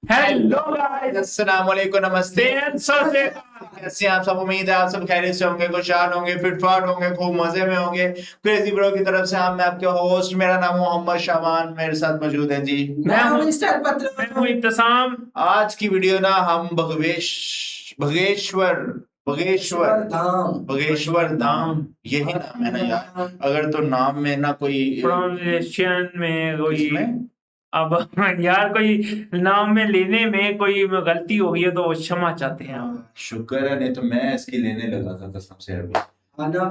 Hello guys, अस्सलाम वालेकुम, नमस्ते। कैसे हैं आप सब? उम्मीद है आप सब खैरियत से होंगे, खुशहाल होंगे, फिटफाट होंगे, खूब मजे में होंगे। क्रेजी ब्रो की तरफ से मैं आपके होस्ट, मेरा नाम मोहम्मद शामान, मेरे साथ मौजूद हैं जी। मैं हूं इब्तिसाम। आज की वीडियो ना हम भगेश्वर भगेश्वर धाम, यही नाम है ना यार? अगर तो नाम में ना कोई प्रोनाउंसिएशन में कोई इसमें अब यार कोई नाम में लेने में कोई गलती हो गई है तो क्षमा चाहते हैं हम। शुक्र है, नहीं तो मैं इसकी लेने लगा था कसम से अभी।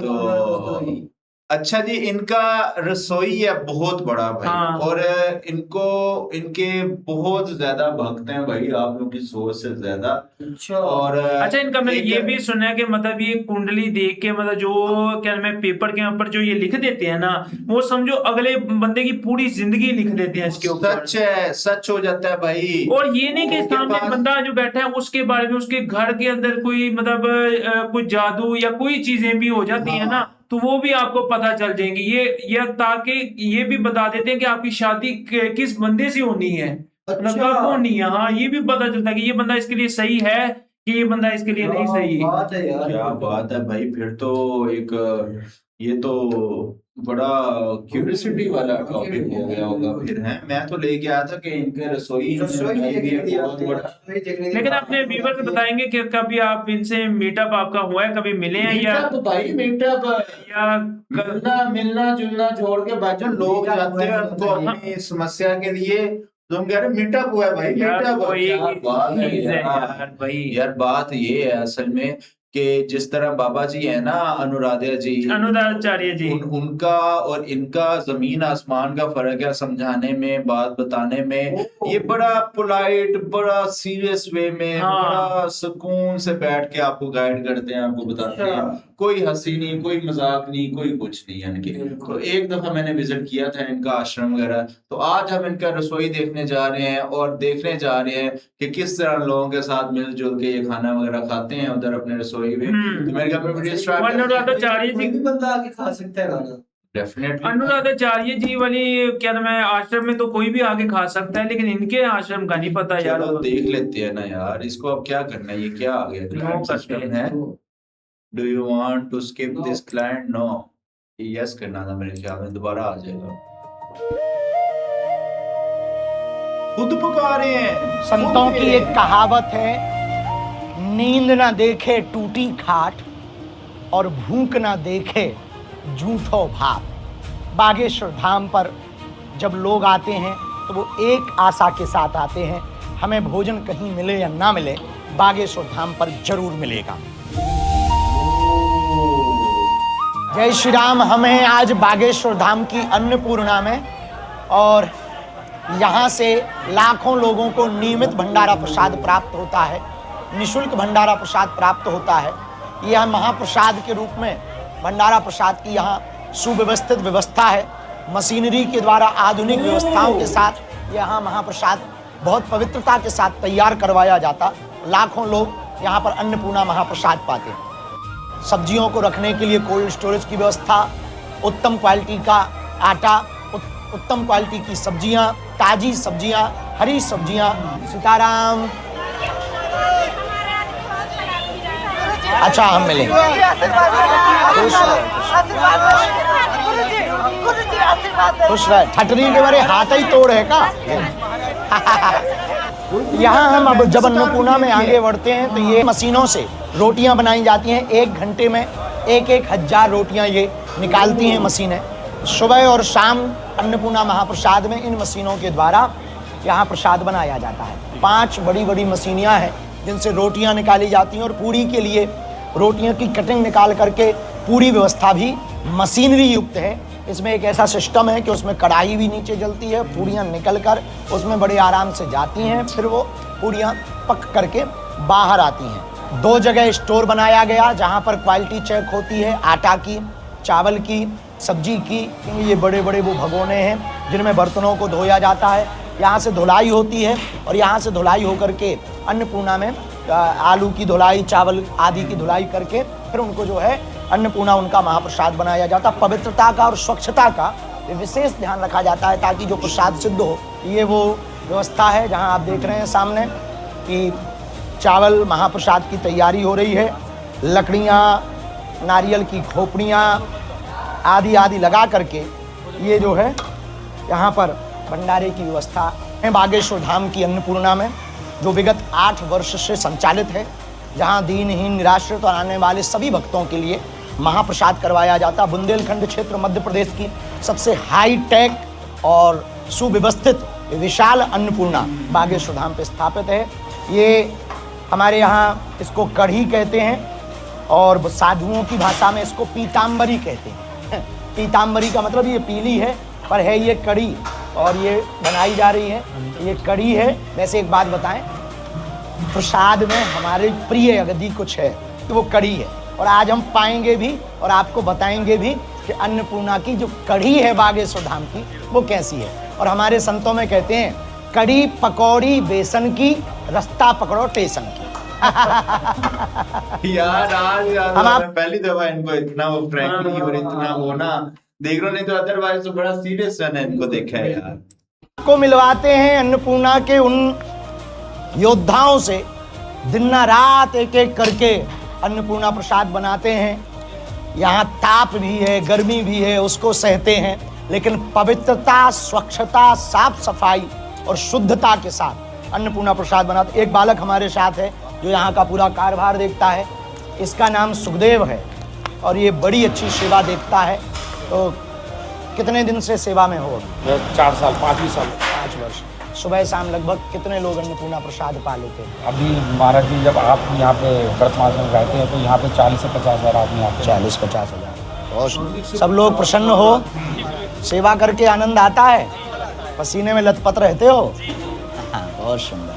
तो अच्छा जी, इनका रसोई है बहुत बड़ा भाई। हाँ। और इनको इनके बहुत ज्यादा भक्त हैं भाई, आप लोग की सोच से ज्यादा। और अच्छा, इनका मैंने एक- ये भी सुना है कि मतलब ये कुंडली देख के मतलब जो क्या नाम है पेपर के ऊपर जो ये लिख देते हैं ना, वो समझो अगले बंदे की पूरी जिंदगी लिख देते हैं इसके ऊपर। सच है, सच हो जाता है भाई। और ये नहीं कि उनके सामने पास- बंदा जो बैठा है उसके बारे में उसके घर के अंदर कोई मतलब कोई जादू या कोई चीजें भी हो जाती है ना, तो वो भी आपको पता चल जाएंगी। ये या ताकि ये भी बता देते हैं कि आपकी शादी किस बंदे से होनी है, मतलब कब होनी है। हाँ, ये भी पता चलता है कि ये बंदा इसके लिए सही है कि ये बंदा इसके लिए नहीं सही है। बात है यार, क्या बात है भाई, फिर तो एक ये तो बड़ा क्यूरियोसिटी वाला टॉपिक हो गया होगा फिर। है, मैं तो लेके आया था कि इनके रसोई बहुत बड़ा। लेकिन अपने व्यूवर से बताएंगे कि कभी आप इनसे मीटअप आपका हुआ है, कभी मिले हैं या मीटअप भाई, मीटअप या मिलना जुलना छोड़ के भाई लोग जाते हैं उनको अपनी समस्या के लिए। तुम कह रहे मीटअप हुआ है भाई? यार मीटअप वही क्या बात है चीज है यार। यार भाई। यार बात ये है असल में कि जिस तरह बाबा जी है ना, अनुराधा जी, अनुराधाचार्य जी, उनका और इनका जमीन आसमान का फर्क है समझाने में, बात बताने में। ये बड़ा पोलाइट, बड़ा सीरियस वे में, हाँ। बड़ा सुकून से बैठ के आपको गाइड करते हैं, आपको बताते हैं। कोई हंसी नहीं, कोई मजाक नहीं, कोई कुछ नहीं है इनके। तो एक दफा मैंने विजिट किया था इनका आश्रम वगैरह। तो आज हम इनका रसोई देखने जा रहे हैं और देखने जा रहे हैं कि किस तरह लोगों के साथ मिलजुल के ये खाना वगैरह खाते हैं उधर अपने रसोई में। तो मेरे ख्याल में वीडियो स्टार्ट अनुराधाचार्य कोई जी, भी बंदा आके खा सकता है खाना। डेफिनेटली। अनुराधाचार्य जी वाली क्या नाम है आश्रम में तो कोई भी आके खा सकता है, लेकिन इनके आश्रम का नहीं पता यार। चलो देख लेते हैं ना यार, इसको अब क्या करना है? ये क्या आ गया, क्लाइंट सिस्टम है? Do you want to skip this client? No, yes करना था मेरे ख्याल में, दोबारा आ जाएगा। खुद पुकारे हैं। संतों की एक कहावत है, नींद ना देखे टूटी खाट और भूख ना देखे झूठो भात। बागेश्वर धाम पर जब लोग आते हैं तो वो एक आशा के साथ आते हैं, हमें भोजन कहीं मिले या ना मिले, बागेश्वर धाम पर जरूर मिलेगा। जय श्री राम। हमें आज बागेश्वर धाम की अन्नपूर्णा में, और यहाँ से लाखों लोगों को नियमित भंडारा प्रसाद प्राप्त होता है, निःशुल्क भंडारा प्रसाद प्राप्त होता है। यह महाप्रसाद के रूप में भंडारा प्रसाद की यहाँ सुव्यवस्थित व्यवस्था है। मशीनरी के द्वारा आधुनिक व्यवस्थाओं के साथ यहाँ महाप्रसाद बहुत पवित्रता के साथ तैयार करवाया जाता। लाखों लोग यहाँ पर अन्नपूर्णा महाप्रसाद पाते हैं। सब्जियों को रखने के लिए कोल्ड स्टोरेज की व्यवस्था, उत्तम क्वालिटी का आटा, उत्तम क्वालिटी की सब्जियां, ताजी सब्जियां, हरी सब्जियां। सीताराम। अच्छा, हम मिलेंगे। खुश रहे। ठटरी के बारे हाथ ही तोड़ है का? यहाँ हम अब जब अन्नपूर्णा में आगे बढ़ते हैं तो ये मशीनों से रोटियां बनाई जाती हैं। 1 घंटे में 1,000 रोटियां ये निकालती हैं मशीनें। सुबह और शाम अन्नपूर्णा महाप्रसाद में इन मशीनों के द्वारा यहाँ प्रसाद बनाया जाता है। 5 बड़ी बड़ी मशीनियाँ हैं जिनसे रोटियाँ निकाली जाती हैं, और पूरी के लिए रोटियों की कटिंग निकाल करके पूरी व्यवस्था भी मशीनरी युक्त है। इसमें एक ऐसा सिस्टम है कि उसमें कढ़ाई भी नीचे जलती है, पूरियाँ निकल कर उसमें बड़े आराम से जाती हैं, फिर वो पूरियाँ पक करके बाहर आती हैं। 2 जगह स्टोर बनाया गया जहाँ पर क्वालिटी चेक होती है, आटा की, चावल की, सब्जी की। ये बड़े बड़े वो भगोने हैं जिनमें बर्तनों को धोया जाता है। यहाँ से धुलाई होती है और यहाँ से धुलाई होकर के अन्नपूर्णा में आलू की धुलाई, चावल आदि की धुलाई करके फिर उनको जो है अन्नपूर्णा उनका महाप्रसाद बनाया जाता। पवित्रता का और स्वच्छता का विशेष ध्यान रखा जाता है ताकि जो प्रसाद सिद्ध हो ये वो व्यवस्था है, जहां आप देख रहे हैं सामने कि चावल महाप्रसाद की तैयारी हो रही है। लकड़ियां, नारियल की खोपड़ियां आदि आदि लगा करके ये जो है यहाँ पर भंडारे की व्यवस्था है। बागेश्वर धाम की अन्नपूर्णा में, जो विगत 8 वर्ष से संचालित है, जहाँ दीनहीन, निराश्रित और आने वाले सभी भक्तों के लिए महाप्रसाद करवाया जाता। बुंदेलखंड क्षेत्र मध्य प्रदेश की सबसे हाई टेक और सुव्यवस्थित विशाल अन्नपूर्णा बागेश्वर धाम पे स्थापित है। ये हमारे यहाँ इसको कढ़ी कहते हैं और साधुओं की भाषा में इसको पीताम्बरी कहते हैं। पीताम्बरी का मतलब ये पीली है, पर है ये कढ़ी, और ये बनाई जा रही है, ये कढ़ी है। वैसे एक बात बताएं, प्रसाद में हमारे प्रिय यदि कुछ है तो वो कढ़ी है, और आज हम पाएंगे भी और आपको बताएंगे भी कि अन्नपूर्णा की जो कढ़ी है बागेश्वर धाम की वो कैसी है। और हमारे संतों में कहते हैं, कढ़ी पकौड़ी बेसन की, रास्ता पकड़ो टेशन की। यार आज हम आप पहली दफा इनको इतना वो फ्रैंकली और इतना वो ना देख रहे, नहीं तो अदरवाइज तो बड़ा सीरियस सन है इनको देखा है यार। को मिलवाते हैं अन्नपूर्णा के उन योद्धाओं से, दिन रात एक एक करके अन्नपूर्णा प्रसाद बनाते हैं। यहाँ ताप भी है, गर्मी भी है, उसको सहते हैं, लेकिन पवित्रता, स्वच्छता, साफ सफाई और शुद्धता के साथ अन्नपूर्णा प्रसाद बनाते। एक बालक हमारे साथ है जो यहाँ का पूरा कार्यभार देखता है, इसका नाम सुखदेव है और ये बड़ी अच्छी सेवा देखता है। तो कितने दिन से सेवा में हो? 4 साल, 5 साल। 5 वर्ष। सुबह शाम लगभग कितने लोग अन्नपूर्णा प्रसाद पा लेते हैं? अभी महाराज जी जब आप यहाँ पे व्रत मास में रहते हैं तो यहाँ पे 40 से 50 हज़ार आदमी आते हैं। 40-50 हज़ार। और सब लोग प्रसन्न हो, सेवा करके आनंद आता है, पसीने में लथपथ रहते हो। हाँ, बहुत सुंदर।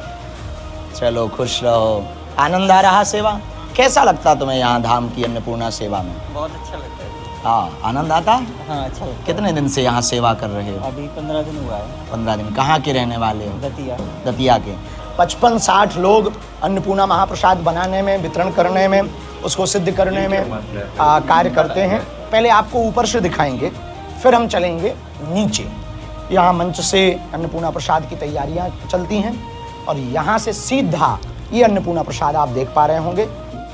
चलो खुश रहो, आनंद आ रहा सेवा। कैसा लगता तुम्हें यहाँ धाम की अन्नपूर्णा सेवा में? बहुत अच्छा लगता है। हाँ, आनंद आता? हाँ, अच्छा लगता कितने दिन से यहाँ सेवा कर रहे हो? है। अभी 15 दिन हुआ है। 15 दिन। कहाँ के रहने वाले हो? दतिया। दतिया के। 55-60 लोग अन्नपूर्णा महाप्रसाद बनाने में, वितरण करने में, उसको सिद्ध करने में कार्य करते हैं। पहले आपको ऊपर से दिखाएंगे, फिर हम चलेंगे नीचे। यहाँ मंच से अन्नपूर्णा प्रसाद की तैयारियाँ चलती हैं और यहाँ से सीधा ये अन्नपूर्णा प्रसाद आप देख पा रहे होंगे।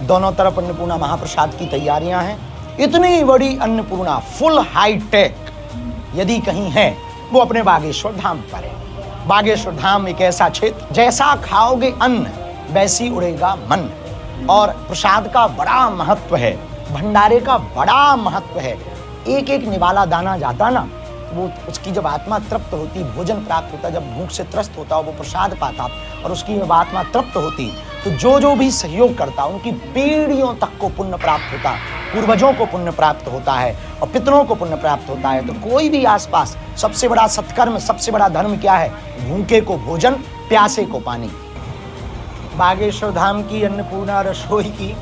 दोनों तरफ अन्नपूर्णा महाप्रसाद की तैयारियाँ हैं। इतनी बड़ी अन्नपूर्णा, फुल हाई टेक यदि कहीं है वो अपने बागेश्वर धाम पर है। बागेश्वर धाम एक ऐसा क्षेत्र, जैसा खाओगे अन्न वैसी उड़ेगा मन। और प्रसाद का बड़ा महत्व है, भंडारे का बड़ा महत्व है। एक एक निवाला दाना जाता ना, वो उसकी जब आत्मा तृप्त होती, भोजन प्राप्त होता, जब भूख से त्रस्त होता, वो प्रसाद पाता और उसकी जब आत्मा तृप्त होती, तो जो भी सहयोग करता उनकी पीढ़ियों तक को पुण्य प्राप्त होता, पूर्वजों को पुण्य प्राप्त होता है और पितरों को पुण्य प्राप्त होता है। तो कोई भी आसपास, सबसे बड़ा सत्कर्म, सबसे बड़ा धर्म क्या है? भूखे को भोजन, प्यासे को पानी। बागेश्वर धाम की अन्नपूर्णा रसोई की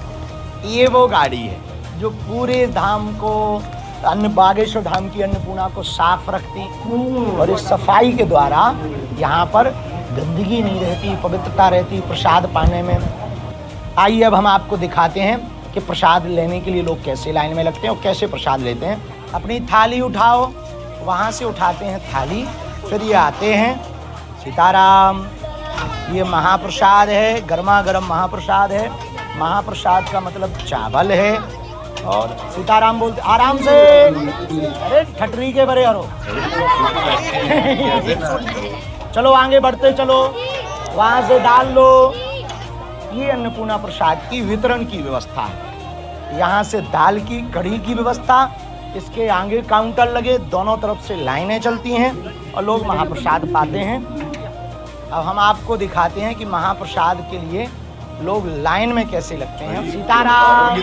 ये वो गाड़ी है जो पूरे धाम को, बागेश्वर धाम की अन्नपूर्णा को साफ रखती और इस सफाई के द्वारा यहाँ पर गंदगी नहीं रहती, पवित्रता रहती प्रसाद पाने में। आइए अब हम आपको दिखाते हैं कि प्रसाद लेने के लिए लोग कैसे लाइन में लगते हैं और कैसे प्रसाद लेते हैं। अपनी थाली उठाओ, वहाँ से उठाते हैं थाली, फिर ये आते हैं। सीताराम। ये महाप्रसाद है, गर्मा गर्म महाप्रसाद है। महाप्रसाद का मतलब चावल है। और सीताराम बोलते आराम से, अरे ठटरी के बड़े हरो। चलो आगे बढ़ते चलो, वहाँ से डाल लो। ये अन्नपूर्णा प्रसाद की वितरण की व्यवस्था है। यहाँ से दाल की, कढ़ी की व्यवस्था, इसके आगे काउंटर लगे, दोनों तरफ से लाइनें चलती हैं और लोग महाप्रसाद पाते हैं। अब हम आपको दिखाते हैं कि महाप्रसाद के लिए लोग लाइन में कैसे लगते हैं। सीताराम,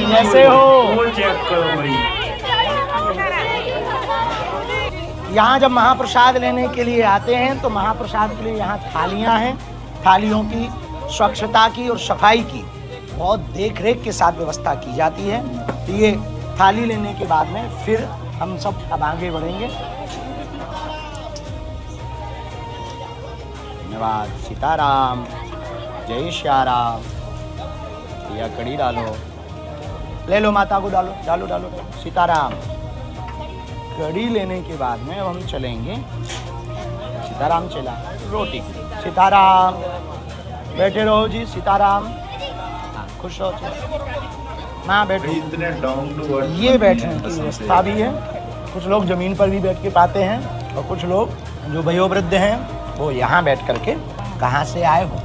कैसे हो? वो चेक करो भाई। यहाँ जब महाप्रसाद लेने के लिए आते हैं तो महाप्रसाद के लिए यहाँ थालियाँ हैं। थालियों की स्वच्छता की और सफाई की बहुत देख रेख के साथ व्यवस्था की जाती है। तो ये थाली लेने के बाद में फिर हम सब अब आगे बढ़ेंगे। धन्यवाद। सीताराम, जय श्याराम। या कड़ी डालो, ले लो, माता को डालो, डालो डालो, डालो। सीताराम। कड़ी लेने के बाद में अब हम चलेंगे। सीताराम चला रोटी सीताराम बैठे रहो जी सीताराम हाँ, खुश हो माँ बैठो इतने डाउन टू अर्थ ये बैठने की व्यवस्था भी है कुछ लोग जमीन पर भी बैठ के पाते हैं और कुछ लोग जो वयोवृद्ध हैं वो यहाँ बैठ करके कहाँ से आए हो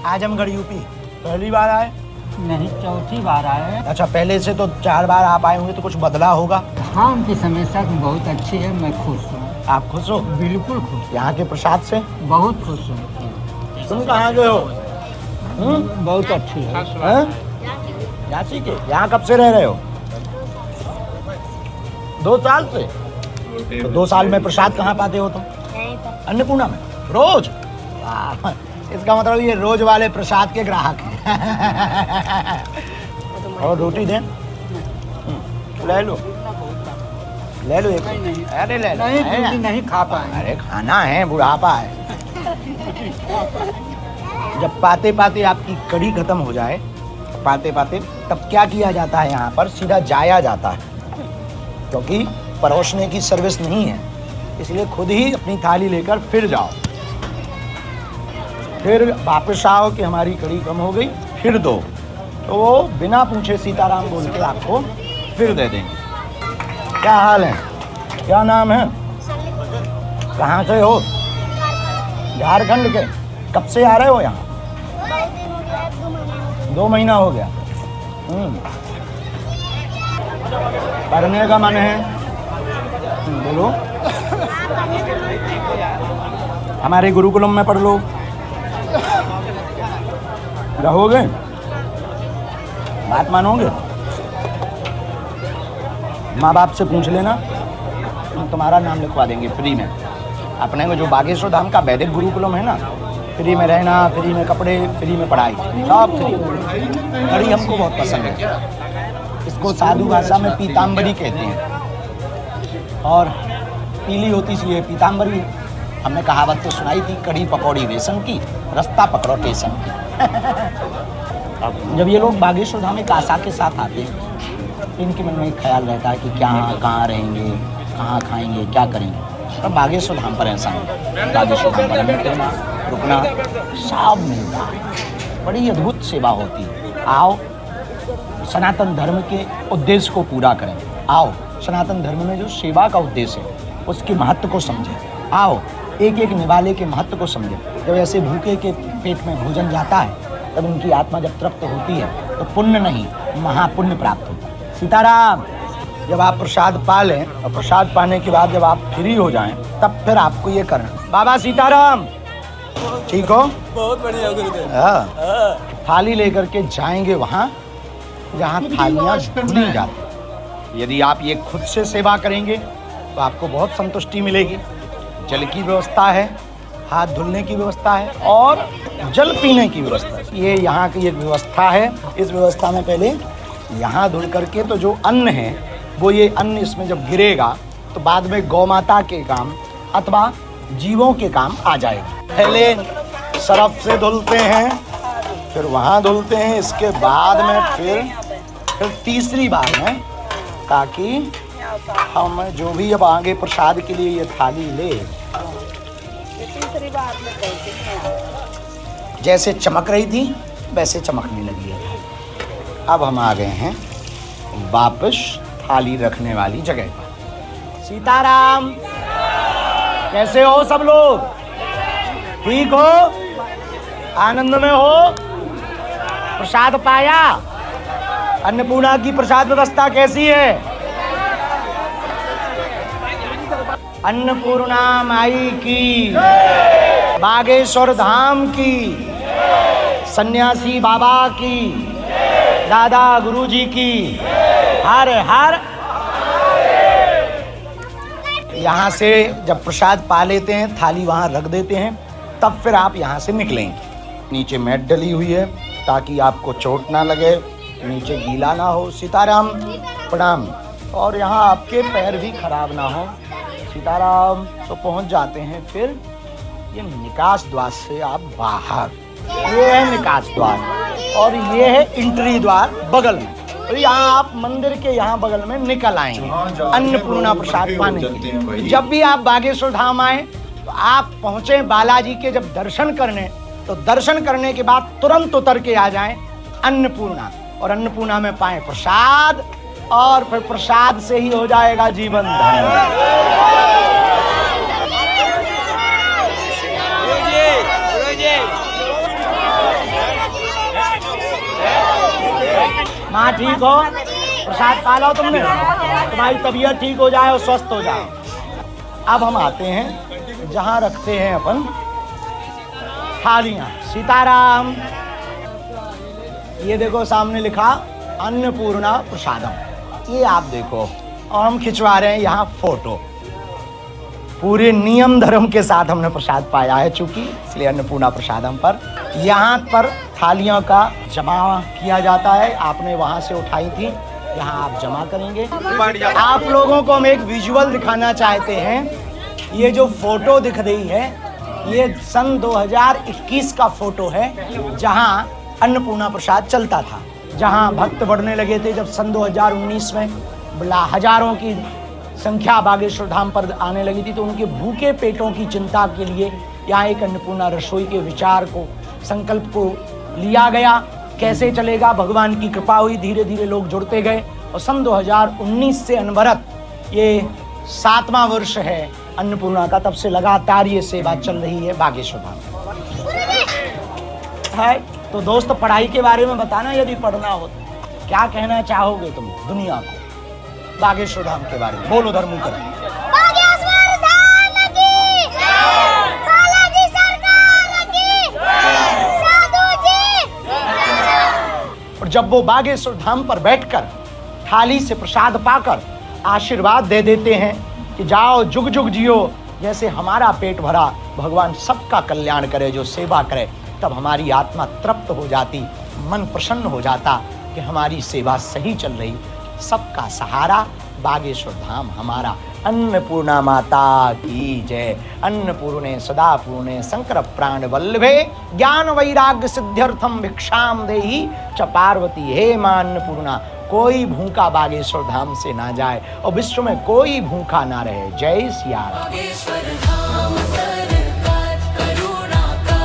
आजमगढ़ यूपी पहली बार आए नहीं चौथी बार आए। अच्छा पहले से तो 4 बार आप आए होंगे तो कुछ बदला होगा हाँ उनकी समस्या तो बहुत अच्छी है, मैं खुश हूँ। आप खुश हो बिल्कुल खुश, यहाँ के प्रसाद से बहुत खुश हूँ। तुम कहाँ के हो बहुत अच्छी है। झांसी के यहाँ कब से रह रहे हो 2 साल से तो 2 साल में प्रसाद कहाँ पाते हो तुम अन्नपूर्णा में रोज वाह, इसका मतलब ये रोज वाले प्रसाद के ग्राहक हैं और रोटी दें ले लो एक अरे ले लो नहीं रोटी नहीं खा पाए। अरे खाना है बुढ़ापा है जब पाते पाते आपकी कड़ी खत्म हो जाए पाते पाते तब क्या किया जाता है यहाँ पर सीधा जाया जाता है क्योंकि परोसने की सर्विस नहीं है इसलिए खुद ही अपनी थाली लेकर फिर जाओ फिर वापस आओ कि हमारी कड़ी कम हो गई फिर दो तो वो बिना पूछे सीताराम बोल के आपको फिर दे देंगे। क्या हाल है क्या नाम है कहाँ से हो झारखंड के कब से आ रहे हो यहाँ 2 महीना हो गया पढ़ने का मन है बोलो हमारे गुरुकुलम में पढ़ लो रहोगे बात मानोगे माँ बाप से पूछ लेना तुम्हारा नाम लिखवा देंगे फ्री में अपने को जो बागेश्वर धाम का वैदिक गुरुकुलम है ना फ्री में रहना फ्री में कपड़े फ्री में पढ़ाई सब फ्री कड़ी हमको बहुत पसंद है इसको साधु भाषा में पीताम्बरी कहते हैं और पीली होती सी है पीताम्बरी हमने कहावत तो सुनाई थी कड़ी पकौड़ी रेशम की रास्ता पकड़ो टेशन की अब जब ये लोग बागेश्वर धाम एक आशा के साथ आते हैं तो इनके मन में एक ख्याल रहता है कि क्या कहाँ रहेंगे कहाँ खाएंगे क्या करेंगे और बागेश्वर धाम पर ऐसा नहीं बागेश्वर धाम पर हमें रहना रुकना सब मिलता है बड़ी अद्भुत सेवा होती है आओ सनातन धर्म के उद्देश्य को पूरा करें आओ सनातन धर्म में जो सेवा का उद्देश्य है उसके महत्व को समझें आओ एक एक निवाले के महत्व को समझें जब ऐसे भूखे के पेट में भोजन जाता है तब उनकी आत्मा जब तृप्त होती है तो पुण्य नहीं महापुण्य प्राप्त होता है सीताराम जब आप प्रसाद पा लें और प्रसाद पाने के बाद जब आप फ्री हो जाएं तब फिर आपको ये करना बाबा सीताराम ठीक हो बहुत बढ़िया गुरुदेव। हाँ थाली लेकर के जाएंगे वहाँ जहाँ थालियाँ धुली जाती यदि आप ये खुद से सेवा करेंगे तो आपको बहुत संतुष्टि मिलेगी जल की व्यवस्था है हाथ धुलने की व्यवस्था है और जल पीने की व्यवस्था है ये यहाँ की एक व्यवस्था है इस व्यवस्था में पहले यहाँ धुल करके तो जो अन्न है वो ये अन्न इसमें जब गिरेगा तो बाद में गौ माता के काम अथवा जीवों के काम आ जाएगा पहले सरफ से धुलते हैं फिर वहाँ धुलते हैं इसके बाद में फिर तीसरी बार में ताकि हम जो भी अब आगे प्रसाद के लिए ये थाली ले जैसे चमक रही थी वैसे चमकने लगी है अब हम आ गए हैं वापस थाली रखने वाली जगह पर सीताराम कैसे हो सब लोग ठीक हो आनंद में हो प्रसाद पाया अन्नपूर्णा की प्रसाद व्यवस्था कैसी है अन्नपूर्णा माई की बागेश्वर धाम की सन्यासी बाबा की दादा गुरुजी की हर हर यहाँ से जब प्रसाद पा लेते हैं थाली वहाँ रख देते हैं तब फिर आप यहाँ से निकलेंगे नीचे मैट डली हुई है ताकि आपको चोट ना लगे नीचे गीला ना हो सीताराम प्रणाम और यहाँ आपके पैर भी खराब ना हो सीताराम तो पहुँच जाते हैं फिर ये निकास द्वार से आप बाहर ये है निकास द्वार और ये है एंट्री द्वार बगल में तो यहाँ आप मंदिर के यहाँ बगल में निकल आएंगे अन्नपूर्णा प्रसाद पाने के लिए जब भी आप बागेश्वर धाम आए तो आप पहुंचे बालाजी के जब दर्शन करने, तो दर्शन करने के बाद तुरंत उतर के आ जाएं अन्नपूर्णा, और अन्नपूर्णा में पाएं प्रसाद, और फिर प्रसाद से ही हो जाएगा जीवन धन्य। माँ ठीक हो, प्रसाद खा लो तुमने, तुम्हारी तबीयत ठीक हो जाए और स्वस्थ हो जाए। अब हम आते हैं जहाँ रखते हैं अपन थालियाँ। सीताराम, ये देखो सामने लिखा अन्नपूर्णा प्रसादम, ये आप देखो, और हम खिंचवा रहे हैं यहाँ फोटो। पूरे नियम धर्म के साथ हमने प्रसाद पाया है, चूंकि इसलिए अन्नपूर्णा प्रसादम पर यहाँ पर थालियों का जमा किया जाता है। आपने वहाँ से उठाई थी, यहाँ आप जमा करेंगे। आप लोगों को हम एक विजुअल दिखाना चाहते हैं। ये जो फोटो दिख रही है, ये सन 2021 का फोटो है, जहाँ अन्नपूर्णा प्रसाद चलता था, जहाँ भक्त बढ़ने लगे थे। जब सन 2019 में हजारों की संख्या बागेश्वर धाम पर आने लगी थी, तो उनके भूखे पेटों की चिंता के लिए यहाँ एक अन्नपूर्णा रसोई के विचार को, संकल्प को लिया गया। कैसे चलेगा, भगवान की कृपा हुई, धीरे धीरे लोग जुड़ते गए, और सन 2019 से अनवरत ये 7वां वर्ष है अन्नपूर्णा का। तब से लगातार ये सेवा चल रही है बागेश्वर धाम है। तो दोस्त, पढ़ाई के बारे में बताना, यदि पढ़ना हो तो क्या कहना चाहोगे तुम दुनिया को बागेश्वर धाम के बारे में? बोलो धर्म कर। बागेश्वर धाम की बालाजी सरकार की साधु जी। और जब वो बागेश्वर धाम पर बैठकर थाली से प्रसाद पाकर आशीर्वाद दे देते हैं कि जाओ जुग जुग जियो, जैसे हमारा पेट भरा, भगवान सबका कल्याण करे, जो सेवा करे, तब हमारी आत्मा तृप्त हो जाती, मन प्रसन्न हो जाता कि हमारी सेवा सही चल रही। सबका सहारा बागेश्वर धाम हमारा। अन्नपूर्णा माता की जय। अन्नपूर्णे सदा पूर्णे शंकर प्राण वल्लभे, ज्ञान वैराग्य सिद्ध्यर्थम भिक्षाम देहि च पार्वती। हे मां अन्नपूर्णा, कोई भूखा बागेश्वर धाम से ना जाए, और विश्व में कोई भूखा ना रहे। जय सिया राम। बागेश्वर धाम सरकार, करुणा का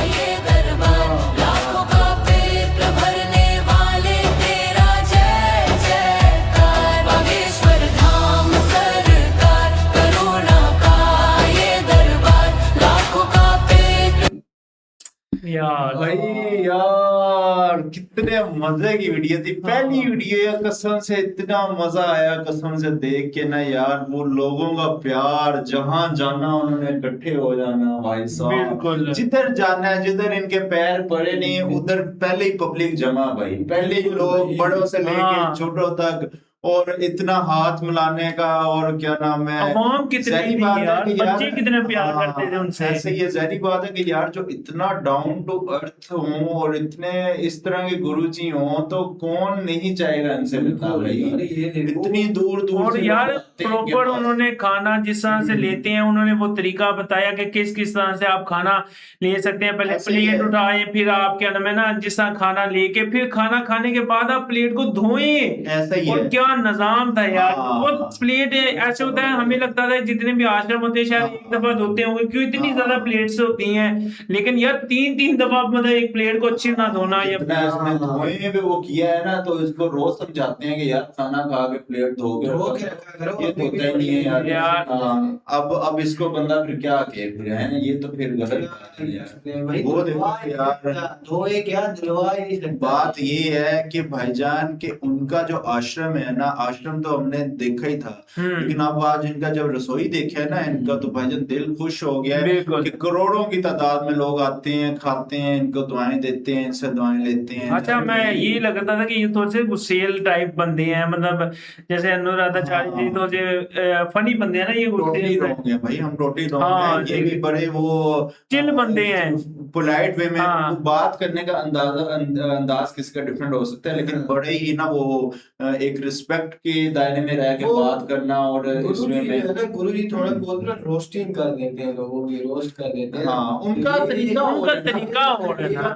ये दरबार, लाखों का पेट भरने वाले तेरा जय जयकार। बागेश्वर धाम सरकार, करुणा का ये दरबार, लाखों का पेट। यार भाई यार, कितने मजे की वीडियो थी। पहली वीडियो है, कसम से इतना मजा आया, कसम से देख के ना यार। वो लोगों का प्यार, जहां जाना उन्होंने इकट्ठे हो जाना भाई साहब। बिल्कुल। जिधर जाना है, जिधर इनके पैर पड़े नहीं, उधर पहले ही पब्लिक जमा भाई। पहले ही लोग बड़ों से लेके हाँ। छोटों तक, और इतना हाथ मिलाने का, और क्या नाम है, अवाम कितनी ज़ाहिर थी बात है यार, कि बच्चे कितने प्यार हाँ, करते थे उनसे। ऐसे ये ज़ाहिर बात है कि यार जो इतना डाउन टू अर्थ हो और इतने इस तरह के गुरुजी हो, तो कौन नहीं चाहेगा इनसे मिलना भाई। इतनी दूर दूर और से यार लोग आते हैं इनके प्रॉपर पास। उन्होंने खाना जिस तरह से लेते हैं, उन्होंने वो तरीका बताया कि किस किस तरह से आप खाना ले सकते हैं। पहले ऐसे ही प्लेट है। उठाए, फिर आप क्या नाम है ना, जिस तरह खाना लेके, फिर खाना खाने के बाद आप प्लेट को धोएं। ऐसा ही और है। क्या निजाम था यार। हाँ। वो प्लेट ऐसे होता है, हमें लगता था जितने भी आश्रम होते हैं शायद एक दफा धोते होंगे, क्यों इतनी ज्यादा प्लेट्स होती हैं। लेकिन यार 3-3 दफा मतलब एक प्लेट को अच्छी ना धोना, या जितना इसने धोए में वो किया है ना, तो इसको रोज समझाते हैं कि यार खाना खा के प्लेट धो के रखा करो। ये धोता ही नहीं है यार। हाँ, अब इसको बंदा फिर क्या कहे फिर, है ये तो फिर गलत बात है यार। वो देखो यार, धोए क्या दिलवा ही नहीं सकता। बात ये है कि भाईजान के उनका जो आश्रम है ना, आश्रम तो हमने देखा ही था, लेकिन अब आज इनका जब रसोई देखा है ना इनका, तो भाईजान दिल खुश हो गया है बिल्कुल। कि करोड़ों की तादाद में लोग आते हैं, खाते हैं, इनको दुआएं देते हैं, इनसे दुआएं लेते हैं। अच्छा, मैं ये लगता था कि ये थोड़े से गुस्सेल टाइप बंदे हैं, मतलब जैसे अनुराधाचार्य जी थोड़े से फनी बंदे हैं ना, ये टोटली गुस्सेल रॉन्ग है भाई, हम टोटली रॉन्ग हाँ, हैं। ये भी बड़े वो चिल बंदे हैं। पोलाइट वे में हाँ। वो बात करने का अंदाज किसका डिफरेंट हो सकता है, लेकिन बड़े ही ना वो एक रिस्पेक्ट के दायरे में रह के वो बात करना, और इसमें में गुरु जी थोड़ा बहुत ना रोस्टिंग कर देते हैं, लोगों की रोस्ट कर देते हैं। हाँ, उनका ये- तरीका उनका हो- तरीका हो रहा है ना।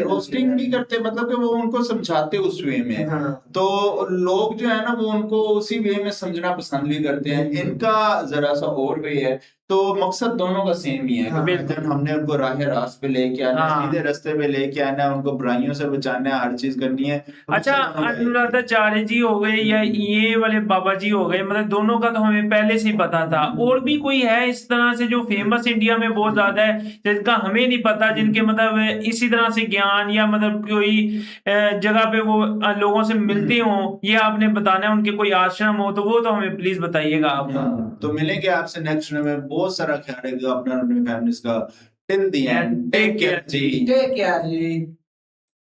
रोस्टिंग नहीं करते, मतलब कि वो उनको समझाते उस वे में। हाँ। तो लोग जो है ना, वो उनको उसी वे में समझना पसंद भी करते हैं। इनका जरा सा और वे है तो मकसद दोनों का सेम ही है कि बिल्कुल। हमने उनको राह रास्त पे लेके आना है, हाँ। सीधे रास्ते पे लेके आना है, उनको बुराइयों से बचाना है, हर चीज करनी है। तो अच्छा, मकसद दोनों का एक ही है। अनुराधाचार्य जी हो गए या ये वाले बाबा जी हो गए, मतलब दोनों का तो हमें पहले से ही पता था। और भी कोई है इस तरह से जो फेमस इंडिया में बहुत ज्यादा है, जिनका हमें नहीं पता, जिनके मतलब इसी तरह से ज्ञान या मतलब कोई जगह पे वो लोगों से मिलते हो, ये आपने बताना है, उनके कोई आश्रम हो तो वो तो हमें प्लीज बताइएगा आप। तो मिलेंगे आपसे नेक्स्ट में। बहुत सारा ख्याल रखिएगा अपना, अपनी फैमिली का। Till the end, take care जी। टेक केयर जी।